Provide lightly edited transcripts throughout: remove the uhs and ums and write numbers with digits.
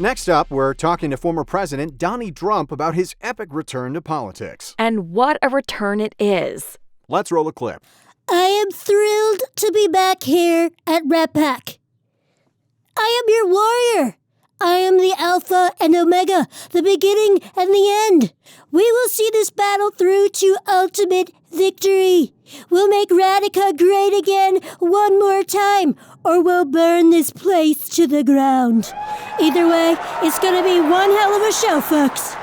Next up, we're talking to former President Donnie Drump about his epic return to politics. And what a return it is. Let's roll a clip. I am thrilled to be back here at Rattica. I am your warrior. I am the Alpha and Omega, the beginning and the end. We will see this battle through to ultimate victory. We'll make Rattica great again one more time, or we'll burn this place to the ground. Either way, it's going to be one hell of a show, folks.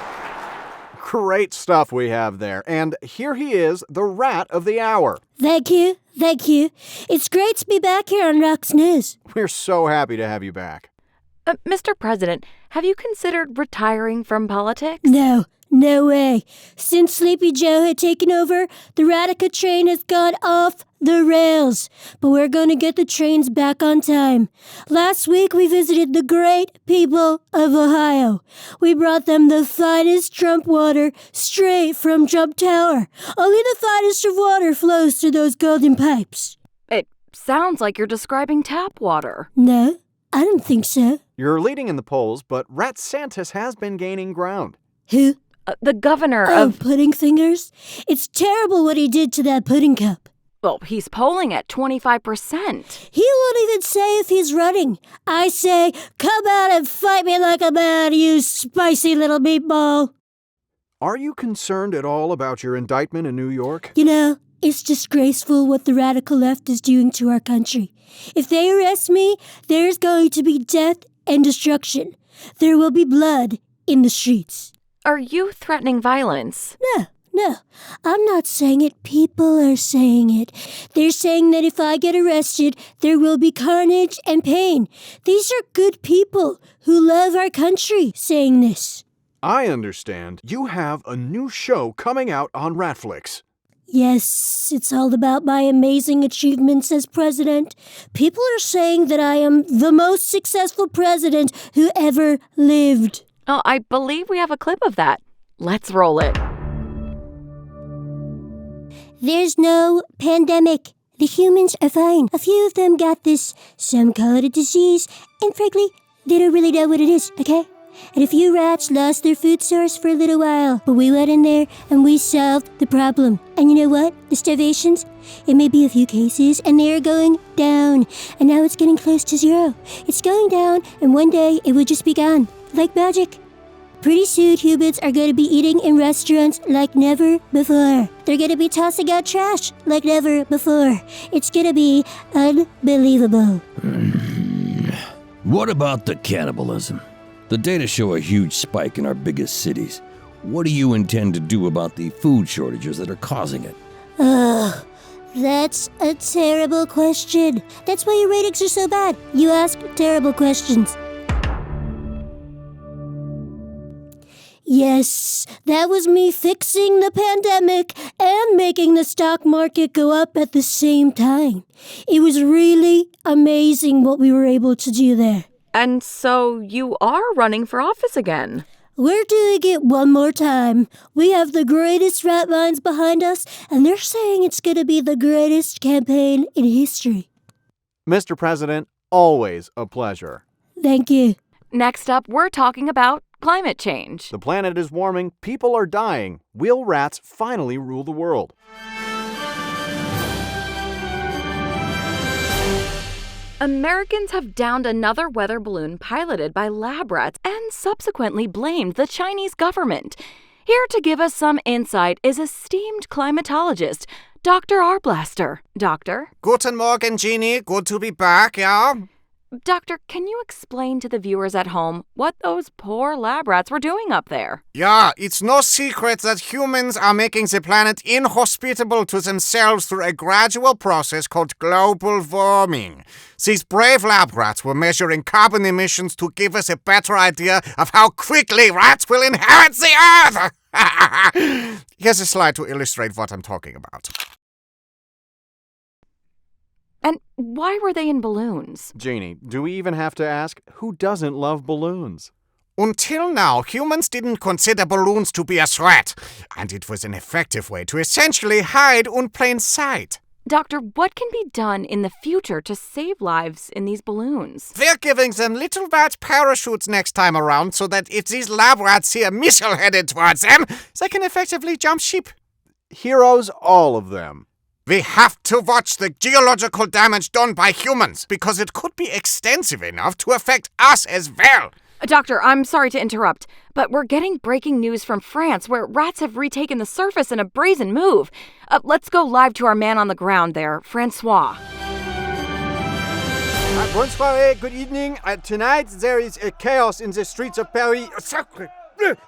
Great stuff we have there. And here he is, the rat of the hour. Thank you. It's great to be back here on ROX News. We're so happy to have you back. Mr. President, have you considered retiring from politics? No way. Since Sleepy Joe had taken over, the Rattica train has gone off the rails. But we're going to get the trains back on time. Last week, we visited the great people of Ohio. We brought them the finest Trump water straight from Trump Tower. Only the finest of water flows through those golden pipes. It sounds like you're describing tap water. No, I don't think so. You're leading in the polls, but Rat Santis has been gaining ground. Who? The governor of Pudding Fingers? It's terrible what he did to that pudding cup. Well, he's polling at 25%. He won't even say if he's running. I say, come out and fight me like a man, you spicy little meatball. Are you concerned at all about your indictment in New York? You know, it's disgraceful what the radical left is doing to our country. If they arrest me, there's going to be death and destruction. There will be blood in the streets. Are you threatening violence? No, I'm not saying it. People are saying it. They're saying that if I get arrested, there will be carnage and pain. These are good people who love our country saying this. I understand. You have a new show coming out on Ratflix. Yes, it's all about my amazing achievements as president. People are saying that I am the most successful president who ever lived. Oh, I believe we have a clip of that. Let's roll it. There's no pandemic. The humans are fine. A few of them got this, some call it a disease, and frankly, they don't really know what it is, okay? And a few rats lost their food source for a little while, but we went in there and we solved the problem. And you know what? The starvations? It may be a few cases, and they are going down. And now it's getting close to zero. It's going down, and one day it will just be gone. Like magic. Pretty soon, humans are going to be eating in restaurants like never before. They're going to be tossing out trash like never before. It's going to be unbelievable. What about the cannibalism? The data show a huge spike in our biggest cities. What do you intend to do about the food shortages that are causing it? That's a terrible question. That's why your ratings are so bad. You ask terrible questions. Yes, that was me fixing the pandemic and making the stock market go up at the same time. It was really amazing what we were able to do there. And so you are running for office again? We're doing it one more time. We have the greatest rat minds behind us, and they're saying it's going to be the greatest campaign in history. Mr. President, always a pleasure. Thank you. Next up, we're talking about climate change. The planet is warming, people are dying. Will rats finally rule the world? Americans have downed another weather balloon piloted by lab rats and subsequently blamed the Chinese government. Here to give us some insight is esteemed climatologist, Dr. Arblaster. Doctor? Guten Morgen, Jeannie. Good to be back, yeah? Doctor, can you explain to the viewers at home what those poor lab rats were doing up there? Yeah, it's no secret that humans are making the planet inhospitable to themselves through a gradual process called global warming. These brave lab rats were measuring carbon emissions to give us a better idea of how quickly rats will inherit the Earth. Here's a slide to illustrate what I'm talking about. And why were they in balloons? Jeannie, do we even have to ask, who doesn't love balloons? Until now, humans didn't consider balloons to be a threat, and it was an effective way to essentially hide in plain sight. Doctor, what can be done in the future to save lives in these balloons? We're giving them little rat parachutes next time around so that if these lab rats see a missile headed towards them, they can effectively jump ship. Heroes, all of them. We have to watch the geological damage done by humans because it could be extensive enough to affect us as well. Doctor, I'm sorry to interrupt, but we're getting breaking news from France where rats have retaken the surface in a brazen move. Let's go live to our man on the ground there, Francois. Bonsoir, good evening. Tonight there is a chaos in the streets of Paris.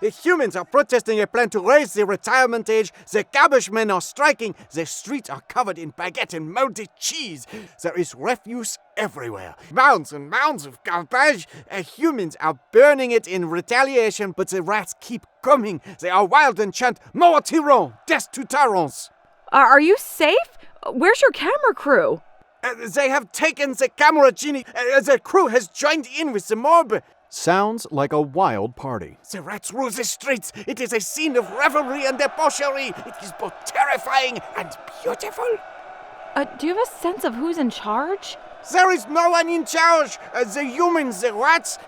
The humans are protesting a plan to raise the retirement age. The garbage men are striking. The streets are covered in baguette and moldy cheese. There is refuse everywhere. Mounds and mounds of garbage. Humans are burning it in retaliation, but the rats keep coming. They are wild and chant, "Mort tyran, death to tyrants." Are you safe? Where's your camera crew? They have taken the camera genie. The crew has joined in with the mob. Sounds like a wild party. The rats rule the streets. It is a scene of revelry and debauchery. It is both terrifying and beautiful. Do you have a sense of who's in charge? There is no one in charge. The humans, the rats,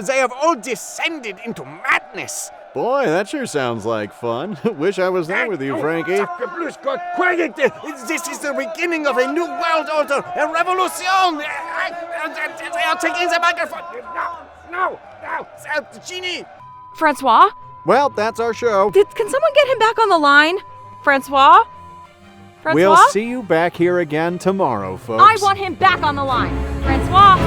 they have all descended into madness. Boy, that sure sounds like fun. Wish I was there with you, Frankie. This is the beginning of a new world order, a revolution. They are taking the microphone. No, Genie. Francois? Well, that's our show. Can someone get him back on the line? Francois? Francois? We'll see you back here again tomorrow, folks. I want him back on the line. Francois?